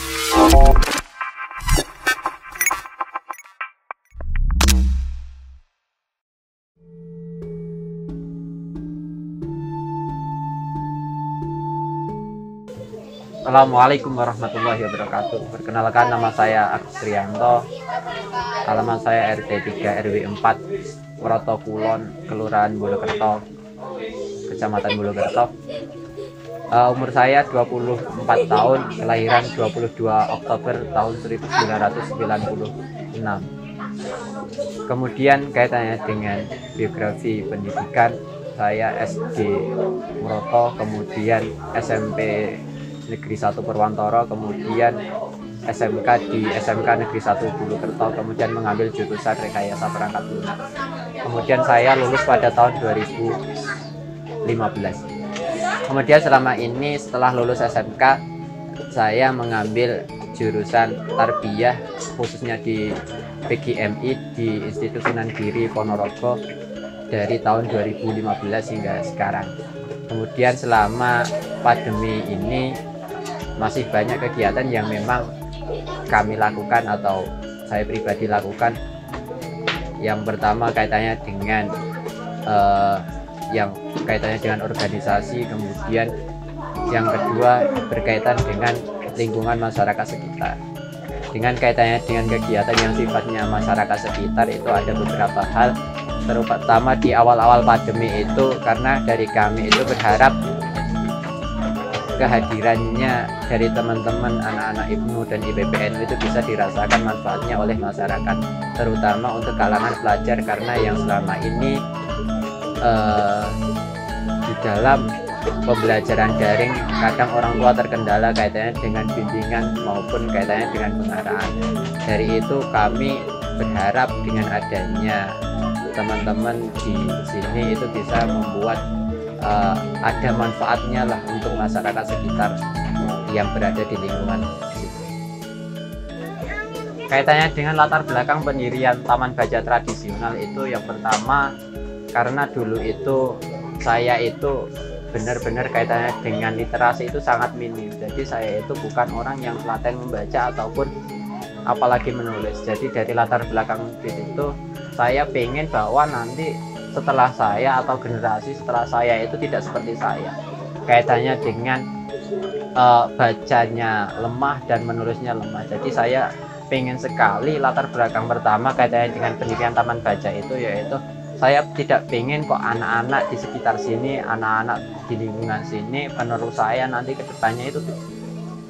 Assalamualaikum warahmatullahi wabarakatuh. Perkenalkan, nama saya Agus Trianto. Alamat saya RT 3 RW 4 Broto Kulon, Kelurahan Bolokerto, Kecamatan Bolokerto. Umur saya 24 tahun, kelahiran 22 Oktober tahun 1996. Kemudian kaitannya dengan biografi pendidikan, saya SD Broto, kemudian SMP Negeri 1 Purwantoro, kemudian SMK di SMK Negeri 1 Bulukerto, kemudian mengambil jurusan rekayasa perangkat lunak. Kemudian saya lulus pada tahun 2015. Kemudian selama ini setelah lulus SMK, saya mengambil jurusan tarbiyah khususnya di PGMI di Institut Sunan Giri Ponorogo dari tahun 2015 hingga sekarang. Kemudian selama pandemi ini masih banyak kegiatan yang memang kami lakukan atau saya pribadi lakukan. Yang pertama kaitannya dengan organisasi, kemudian yang kedua berkaitan dengan lingkungan masyarakat sekitar. Dengan kaitannya dengan kegiatan yang sifatnya masyarakat sekitar itu ada beberapa hal, terutama di awal-awal pandemi itu, karena dari kami itu berharap kehadirannya dari teman-teman anak-anak IPNU dan IPPN itu bisa dirasakan manfaatnya oleh masyarakat, terutama untuk kalangan pelajar, karena yang selama ini di dalam pembelajaran daring kadang orang tua terkendala kaitannya dengan bimbingan maupun kaitannya dengan pengarahan. Dari itu kami berharap dengan adanya teman-teman di sini itu bisa membuat ada manfaatnya lah untuk masyarakat sekitar yang berada di lingkungan situ. Kaitannya dengan latar belakang pendirian Taman Baca Tradisional itu, yang pertama karena dulu itu saya itu benar-benar kaitannya dengan literasi itu sangat minim. Jadi saya itu bukan orang yang telaten membaca ataupun apalagi menulis. Jadi dari latar belakang itu saya pengen bahwa nanti setelah saya atau generasi setelah saya itu tidak seperti saya, kaitannya dengan bacanya lemah dan menulisnya lemah. Jadi saya pengen sekali latar belakang pertama kaitannya dengan pendirian Taman Baca itu, yaitu saya tidak pengen kok anak-anak di sekitar sini, anak-anak di lingkungan sini, penerus saya nanti kedepannya itu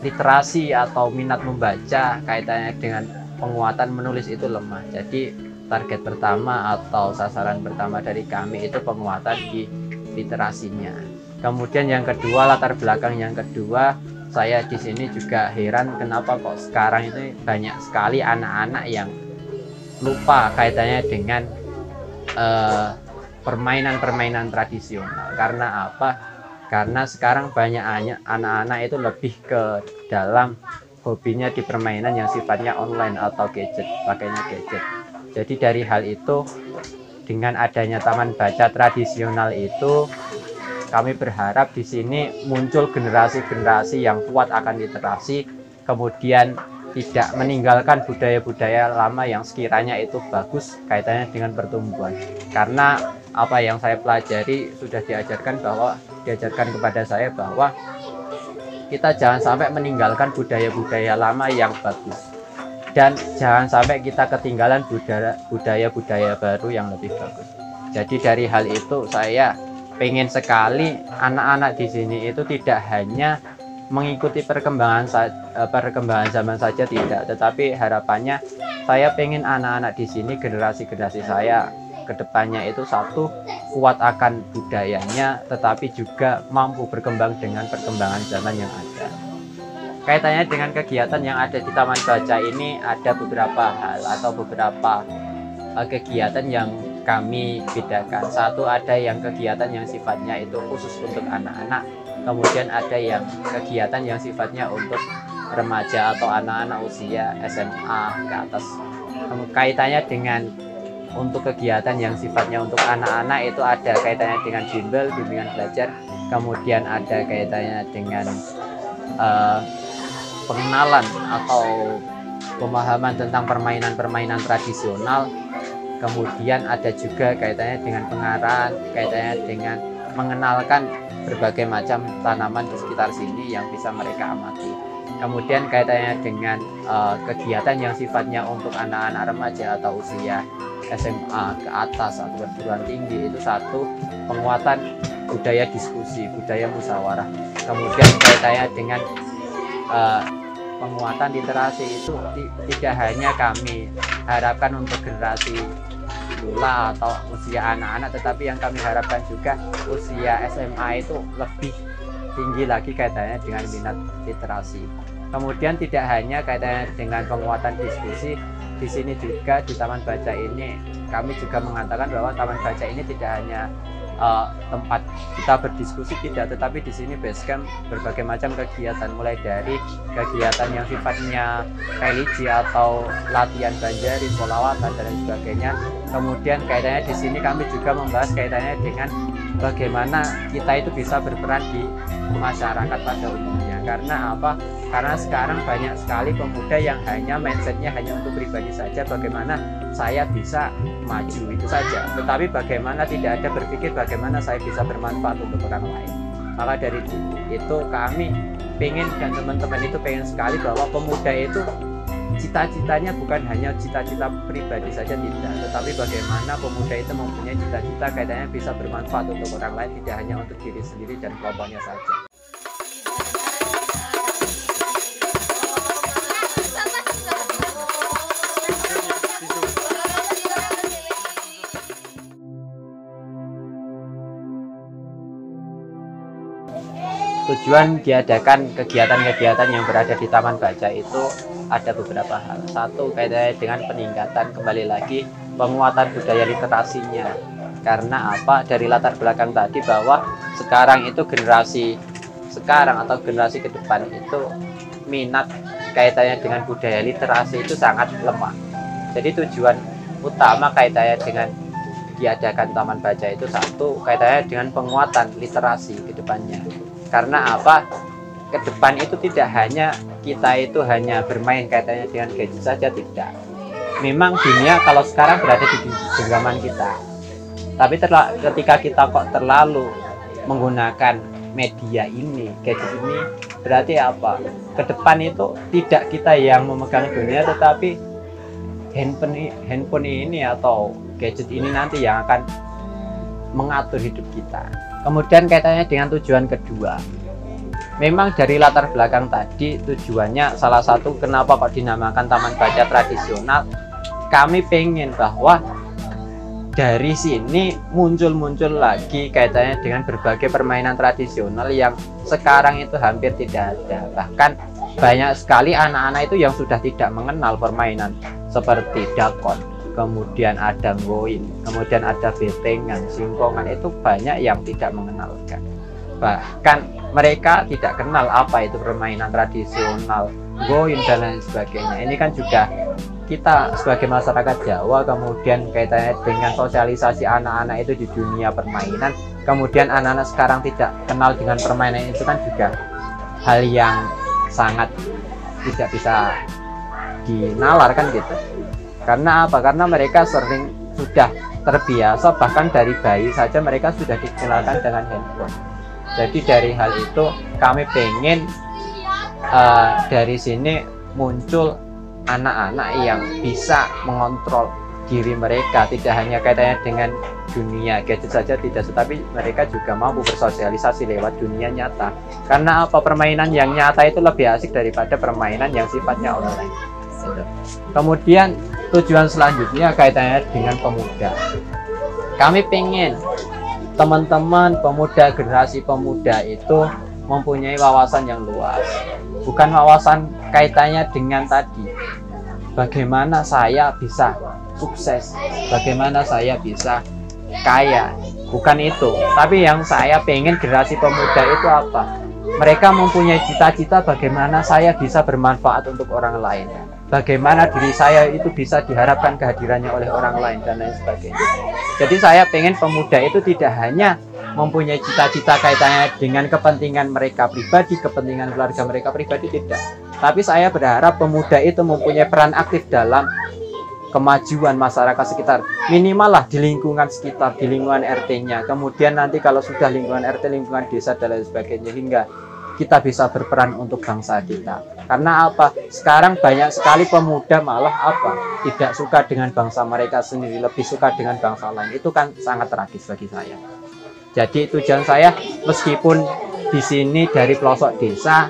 literasi atau minat membaca kaitannya dengan penguatan menulis itu lemah. Jadi target pertama atau sasaran pertama dari kami itu penguatan di literasinya. Kemudian yang kedua, latar belakang yang kedua, saya di sini juga heran kenapa kok sekarang itu banyak sekali anak-anak yang lupa kaitannya dengan permainan-permainan tradisional. Karena apa? Karena sekarang banyak anak-anak itu lebih ke dalam hobinya di permainan yang sifatnya online atau gadget, pakainya gadget. Jadi dari hal itu, dengan adanya Taman Baca Tradisional itu, kami berharap di sini muncul generasi-generasi yang kuat akan literasi, kemudian tidak meninggalkan budaya-budaya lama yang sekiranya itu bagus kaitannya dengan pertumbuhan. Karena apa yang saya pelajari sudah diajarkan kepada saya bahwa kita jangan sampai meninggalkan budaya-budaya lama yang bagus. Dan jangan sampai kita ketinggalan budaya-budaya baru yang lebih bagus. Jadi dari hal itu saya pengen sekali anak-anak di sini itu tidak hanya mengikuti perkembangan zaman saja, tidak, tetapi harapannya saya pengen anak-anak di sini, generasi-generasi saya kedepannya itu satu, kuat akan budayanya, tetapi juga mampu berkembang dengan perkembangan zaman yang ada. Kaitannya dengan kegiatan yang ada di Taman Baca ini, ada beberapa hal atau beberapa kegiatan yang kami bedakan. Satu, ada yang kegiatan yang sifatnya itu khusus untuk anak-anak, kemudian ada yang kegiatan yang sifatnya untuk remaja atau anak-anak usia SMA ke atas. Kaitannya dengan untuk kegiatan yang sifatnya untuk anak-anak itu ada kaitannya dengan bimbel, bimbingan belajar, kemudian ada kaitannya dengan pengenalan atau pemahaman tentang permainan-permainan tradisional. Kemudian ada juga kaitannya dengan pengarahan, kaitannya dengan mengenalkan berbagai macam tanaman di sekitar sini yang bisa mereka amati. Kemudian kaitannya dengan kegiatan yang sifatnya untuk anak-anak remaja atau usia SMA ke atas atau perguruan tinggi, itu satu, penguatan budaya diskusi, budaya musyawarah. Kemudian kaitannya dengan penguatan literasi, itu tidak hanya kami harapkan untuk generasi mula atau usia anak-anak, tetapi yang kami harapkan juga usia SMA itu lebih tinggi lagi kaitannya dengan minat literasi. Kemudian tidak hanya kaitannya dengan penguatan diskusi, di sini juga di Taman Baca ini kami juga mengatakan bahwa Taman Baca ini tidak hanya tempat kita berdiskusi, tidak, tetapi di sini basecamp berbagai macam kegiatan, mulai dari kegiatan yang sifatnya religi atau latihan banjari, sholawatan dan lain sebagainya. Kemudian kaitannya di sini kami juga membahas kaitannya dengan bagaimana kita itu bisa berperan di masyarakat pada umumnya. Karena apa? Karena sekarang banyak sekali pemuda yang hanya mindsetnya hanya untuk pribadi saja, bagaimana saya bisa maju itu saja, tetapi bagaimana tidak ada berpikir bagaimana saya bisa bermanfaat untuk orang lain. Maka dari itu kami pengen, dan teman-teman itu pengen sekali bahwa pemuda itu cita-citanya bukan hanya cita-cita pribadi saja, tidak, tetapi bagaimana pemuda itu mempunyai cita-cita kaitannya bisa bermanfaat untuk orang lain, tidak hanya untuk diri sendiri dan kelompoknya saja. Tujuan diadakan kegiatan-kegiatan yang berada di Taman Baca itu ada beberapa hal. Satu, kaitannya dengan peningkatan, kembali lagi, penguatan budaya literasinya. Karena apa? Dari latar belakang tadi bahwa sekarang itu generasi sekarang atau generasi ke depan itu minat kaitannya dengan budaya literasi itu sangat lemah. Jadi tujuan utama kaitannya dengan diadakan Taman Baca itu satu, kaitannya dengan penguatan literasi ke depannya. Karena apa? Ke depan itu tidak hanya kita itu hanya bermain kaitannya dengan gadget saja, tidak. Memang dunia kalau sekarang berada di genggaman kita. Tapi ketika kita kok terlalu menggunakan media ini, gadget ini, berarti apa? Ke depan itu tidak kita yang memegang dunia, tetapi handphone ini atau gadget ini nanti yang akan mengatur hidup kita. Kemudian kaitannya dengan tujuan kedua, memang dari latar belakang tadi tujuannya salah satu kenapa kok dinamakan Taman Baca Tradisional, kami pengen bahwa dari sini muncul lagi kaitannya dengan berbagai permainan tradisional yang sekarang itu hampir tidak ada. Bahkan banyak sekali anak-anak itu yang sudah tidak mengenal permainan seperti dakon, kemudian ada ngoin, kemudian ada betengan, singkongan, itu banyak yang tidak mengenalkan. Bahkan mereka tidak kenal apa itu permainan tradisional, ngoin dan lain sebagainya. Ini kan juga kita sebagai masyarakat Jawa, kemudian kaitannya dengan sosialisasi anak-anak itu di dunia permainan, kemudian anak-anak sekarang tidak kenal dengan permainan, itu kan juga hal yang sangat tidak bisa dinalarkan gitu. Karena apa? Karena mereka sudah terbiasa, bahkan dari bayi saja mereka sudah dikenalkan dengan handphone. Jadi dari hal itu kami pengen dari sini muncul anak-anak yang bisa mengontrol diri mereka, tidak hanya kaitannya dengan dunia gadget saja, tidak, tetapi mereka juga mampu bersosialisasi lewat dunia nyata. Karena apa? Permainan yang nyata itu lebih asik daripada permainan yang sifatnya online. Kemudian tujuan selanjutnya kaitannya dengan pemuda. Kami pengen teman-teman pemuda, generasi pemuda itu mempunyai wawasan yang luas. Bukan wawasan kaitannya dengan tadi, bagaimana saya bisa sukses, bagaimana saya bisa kaya. Bukan itu. Tapi yang saya pengen generasi pemuda itu apa? Mereka mempunyai cita-cita bagaimana saya bisa bermanfaat untuk orang lain, bagaimana diri saya itu bisa diharapkan kehadirannya oleh orang lain dan lain sebagainya. Jadi saya pengen pemuda itu tidak hanya mempunyai cita-cita kaitannya dengan kepentingan mereka pribadi, kepentingan keluarga mereka pribadi, tidak, Tapi saya berharap pemuda itu mempunyai peran aktif dalam kemajuan masyarakat sekitar, minimal lah di lingkungan sekitar, di lingkungan RT-nya. Kemudian nanti kalau sudah lingkungan RT, lingkungan desa dan lain sebagainya, hingga kita bisa berperan untuk bangsa kita. Karena apa? Sekarang banyak sekali pemuda malah apa? Tidak suka dengan bangsa mereka sendiri, lebih suka dengan bangsa lain. Itu kan sangat tragis bagi saya. Jadi tujuan saya, meskipun di sini dari pelosok desa,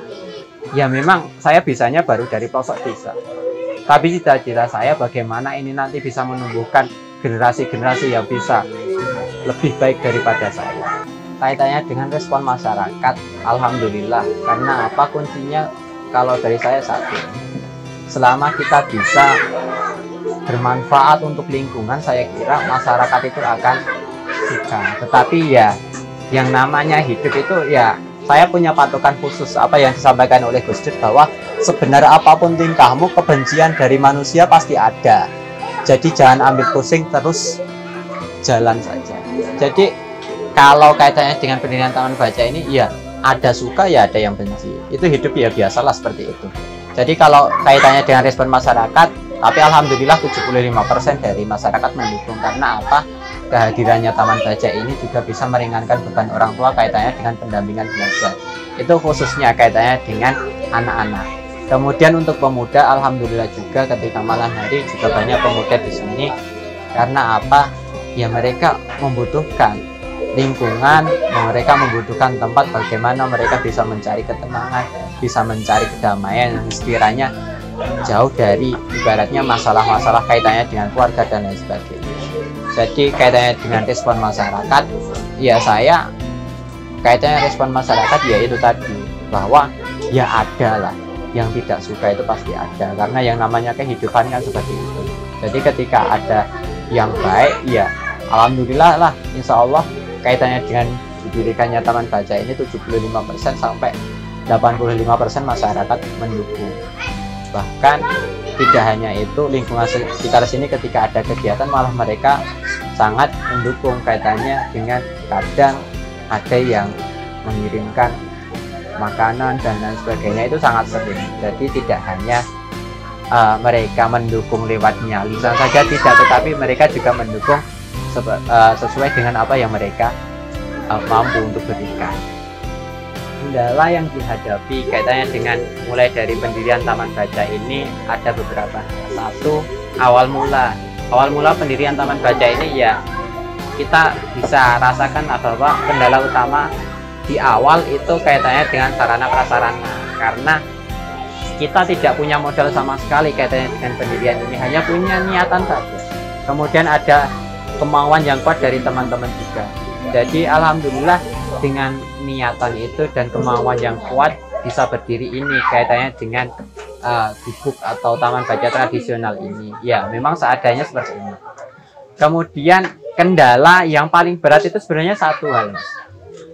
ya memang saya bisanya baru dari pelosok desa. Tapi cita-cita saya bagaimana ini nanti bisa menumbuhkan generasi-generasi yang bisa lebih baik daripada saya. Kaitannya dengan respon masyarakat, alhamdulillah. Karena apa? Kuncinya kalau dari saya satu, selama kita bisa bermanfaat untuk lingkungan, saya kira masyarakat itu akan suka. Tetapi ya, yang namanya hidup itu ya, saya punya patokan khusus apa yang disampaikan oleh Gus Dur, bahwa sebenarnya apapun tingkahmu, kebencian dari manusia pasti ada. Jadi jangan ambil pusing, terus jalan saja. Jadi kalau kaitannya dengan pendidikan taman baca ini, ya ada suka ya ada yang benci. Itu hidup ya biasalah seperti itu. Jadi kalau kaitannya dengan respon masyarakat, tapi alhamdulillah 75% dari masyarakat mendukung. Karena apa? Kehadirannya taman baca ini juga bisa meringankan beban orang tua kaitannya dengan pendampingan belajar. Itu khususnya kaitannya dengan anak-anak. Kemudian untuk pemuda, alhamdulillah juga ketika malam hari juga banyak pemuda di sini. Karena apa? Ya mereka membutuhkan lingkungan, mereka membutuhkan tempat bagaimana mereka bisa mencari ketenangan, bisa mencari kedamaian yang sekiranya jauh dari ibaratnya masalah-masalah kaitannya dengan keluarga dan lain sebagainya. Jadi kaitannya dengan respon masyarakat, ya saya kaitannya respon masyarakat ya itu tadi, bahwa ya ada lah yang tidak suka, itu pasti ada, karena yang namanya kehidupan kan seperti itu. Jadi ketika ada yang baik, ya alhamdulillah lah, insya Allah kaitannya dengan didirikannya taman baca ini 75% sampai 85% masyarakat mendukung. Bahkan tidak hanya itu, lingkungan sekitar sini ketika ada kegiatan malah mereka sangat mendukung, kaitannya dengan kadang ada yang mengirimkan makanan dan lain sebagainya, itu sangat sering. Jadi tidak hanya mereka mendukung lewatnya lisan saja tidak, tetapi mereka juga mendukung sesuai dengan apa yang mereka mampu untuk berikan. Kendala yang dihadapi kaitannya dengan mulai dari pendirian taman baca ini ada beberapa. Satu, awal mula pendirian taman baca ini ya kita bisa rasakan bahwa kendala utama di awal itu kaitannya dengan sarana prasarana, karena kita tidak punya modal sama sekali kaitannya dengan pendirian ini, hanya punya niatan saja. Kemudian ada kemauan yang kuat dari teman-teman juga. Jadi alhamdulillah dengan niatan itu dan kemauan yang kuat bisa berdiri ini kaitannya dengan gubuk atau taman baca tradisional ini. Ya memang seadanya seperti ini. Kemudian kendala yang paling berat itu sebenarnya satu hal.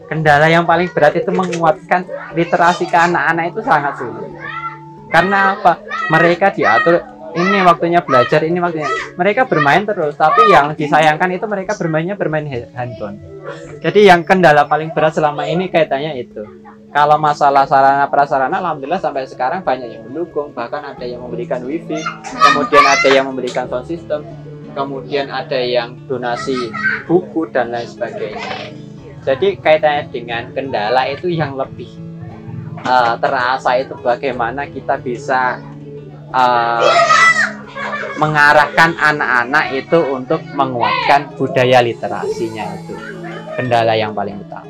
Kendala yang paling berat itu menguatkan literasi ke anak-anak itu sangat sulit. Karena apa? Mereka diatur, ini waktunya belajar, ini waktunya. Mereka bermain terus, tapi yang disayangkan itu mereka bermain handphone. Jadi yang kendala paling berat selama ini kaitannya itu. Kalau masalah sarana prasarana, alhamdulillah sampai sekarang banyak yang mendukung. Bahkan ada yang memberikan wifi, kemudian ada yang memberikan sound system, kemudian ada yang donasi buku dan lain sebagainya. Jadi kaitannya dengan kendala itu yang lebih terasa itu bagaimana kita bisa mengarahkan anak-anak itu untuk menguatkan budaya literasinya, itu kendala yang paling utama.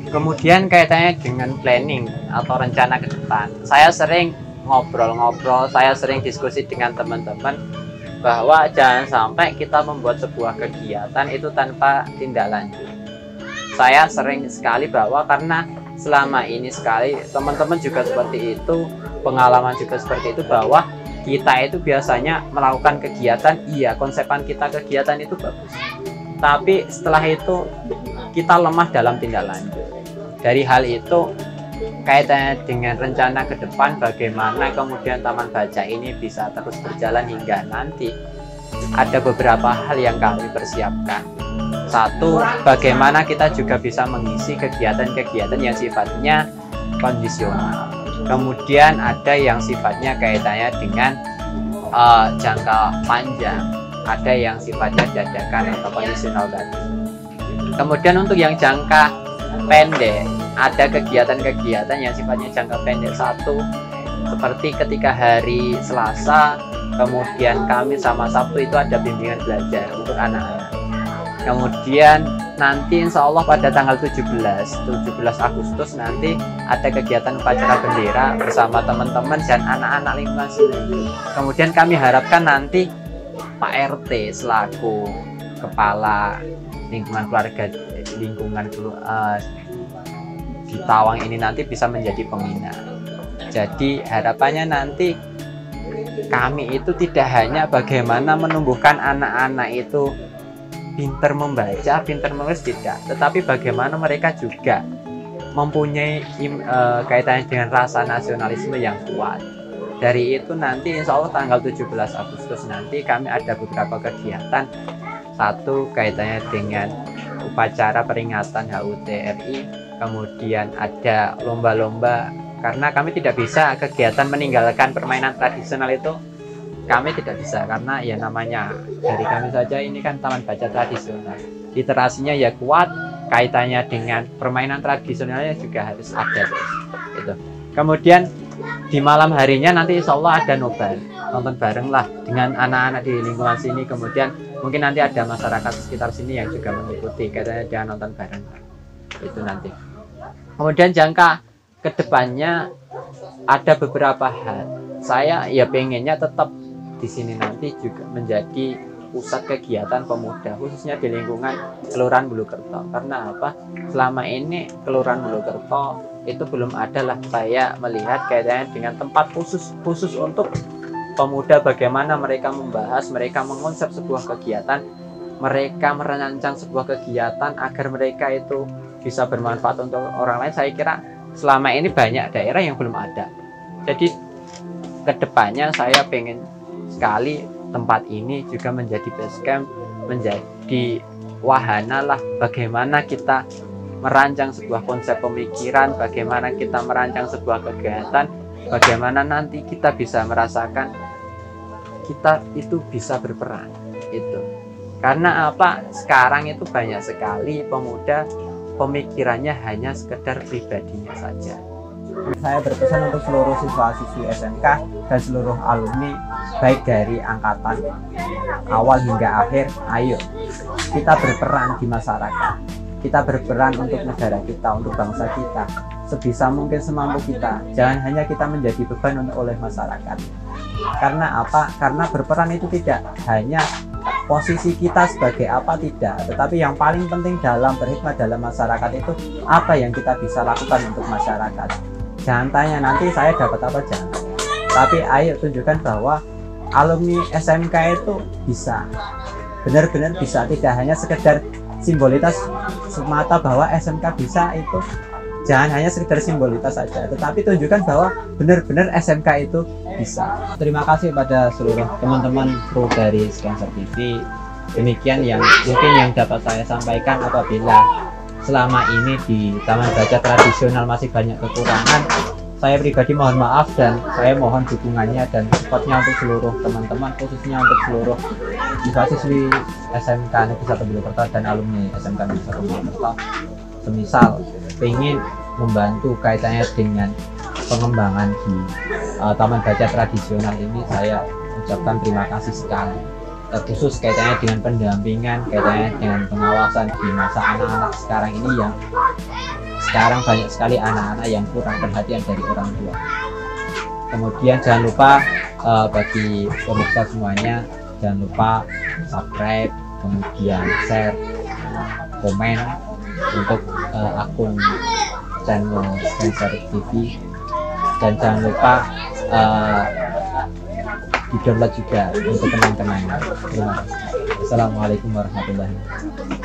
Kemudian kaitannya dengan planning atau rencana ke depan, saya sering ngobrol-ngobrol, saya sering diskusi dengan teman-teman bahwa jangan sampai kita membuat sebuah kegiatan itu tanpa tindak lanjut. Saya sering sekali bahwa karena selama ini sekali teman-teman juga seperti itu, pengalaman juga seperti itu, bahwa kita itu biasanya melakukan kegiatan, iya konsepan kita kegiatan itu bagus, tapi setelah itu kita lemah dalam tindak lanjut. Dari hal itu kaitannya dengan rencana ke depan, bagaimana kemudian taman baca ini bisa terus berjalan hingga nanti, ada beberapa hal yang kami persiapkan. Satu, bagaimana kita juga bisa mengisi kegiatan-kegiatan yang sifatnya kondisional. Kemudian ada yang sifatnya kaitannya dengan jangka panjang, ada yang sifatnya dadakan atau kondisional tadi. Kemudian untuk yang jangka pendek, ada kegiatan-kegiatan yang sifatnya jangka pendek. Satu, seperti ketika hari Selasa, kemudian Kamis sama Sabtu itu ada bimbingan belajar untuk anak-anak. Kemudian nanti insya Allah pada tanggal 17 Agustus nanti ada kegiatan upacara bendera bersama teman-teman dan anak-anak lingkungan sini. Kemudian kami harapkan nanti Pak RT selaku kepala lingkungan keluarga di Tawang ini nanti bisa menjadi pembina. Jadi harapannya nanti kami itu tidak hanya bagaimana menumbuhkan anak-anak itu pintar membaca, pintar menulis, tidak, tetapi bagaimana mereka juga mempunyai kaitannya dengan rasa nasionalisme yang kuat. Dari itu nanti insya Allah tanggal 17 Agustus nanti kami ada beberapa kegiatan. Satu, kaitannya dengan upacara peringatan HUT RI, kemudian ada lomba-lomba, karena kami tidak bisa kegiatan meninggalkan permainan tradisional itu, kami tidak bisa, karena ya namanya dari kami saja ini kan taman baca tradisional, literasinya ya kuat, kaitannya dengan permainan tradisionalnya juga harus ada terus. Itu. Kemudian di malam harinya nanti insya Allah ada nobar, nonton bareng lah dengan anak-anak di lingkungan sini. Kemudian mungkin nanti ada masyarakat sekitar sini yang juga mengikuti, katanya dia nonton bareng. Itu nanti. Kemudian jangka kedepannya ada beberapa hal. Saya ya pengennya tetap di sini nanti juga menjadi pusat kegiatan pemuda, khususnya di lingkungan Kelurahan Bulukerto. Karena apa? Selama ini Kelurahan Bulukerto itu belum ada lah saya melihat kaitannya dengan tempat khusus untuk pemuda, bagaimana mereka membahas, mereka mengonsep sebuah kegiatan, mereka merancang sebuah kegiatan agar mereka itu bisa bermanfaat untuk orang lain. Saya kira selama ini banyak daerah yang belum ada. Jadi kedepannya saya pengen sekali tempat ini juga menjadi base camp, menjadi wahana lah bagaimana kita merancang sebuah konsep pemikiran, bagaimana kita merancang sebuah kegiatan, bagaimana nanti kita bisa merasakan kita itu bisa berperan. Itu karena apa, sekarang itu banyak sekali pemuda pemikirannya hanya sekedar pribadinya saja. Saya berpesan untuk seluruh siswa-siswi SMK dan seluruh alumni, baik dari angkatan awal hingga akhir, ayo kita berperan di masyarakat, kita berperan untuk negara kita, untuk bangsa kita, sebisa mungkin semampu kita. Jangan hanya kita menjadi beban oleh masyarakat. Karena apa? Karena berperan itu tidak hanya posisi kita sebagai apa, tidak, tetapi yang paling penting dalam berkhidmat dalam masyarakat itu apa yang kita bisa lakukan untuk masyarakat. Jangan tanya nanti saya dapat apa, jangan, tapi ayo tunjukkan bahwa alumni SMK itu bisa, benar-benar bisa, tidak hanya sekedar simbolitas semata bahwa SMK bisa. Itu jangan hanya sekedar simbolitas saja, tetapi tunjukkan bahwa benar-benar SMK itu bisa. Terima kasih pada seluruh teman-teman kru dari Scanser TV. Demikian yang mungkin yang dapat saya sampaikan. Apabila selama ini di taman baca tradisional masih banyak kekurangan, saya pribadi mohon maaf dan saya mohon dukungannya dan supportnya untuk seluruh teman-teman, khususnya untuk seluruh siswa-siswi SMK Negeri 1 Bulukerto dan alumni SMK Negeri 1 Bulukerto. Semisal ingin membantu kaitannya dengan pengembangan di taman baca tradisional ini, saya ucapkan terima kasih sekali. Terkhusus kaitannya dengan pendampingan, kaitannya dengan pengawasan di masa anak-anak sekarang ini, yang sekarang banyak sekali anak-anak yang kurang perhatian dari orang tua. Kemudian jangan lupa bagi pemirsa semuanya, jangan lupa subscribe, kemudian share, komen untuk akun channel Scanser TV, dan jangan lupa di-download juga untuk teman-teman. Terima kasih. Assalamualaikum warahmatullahi wabarakatuh.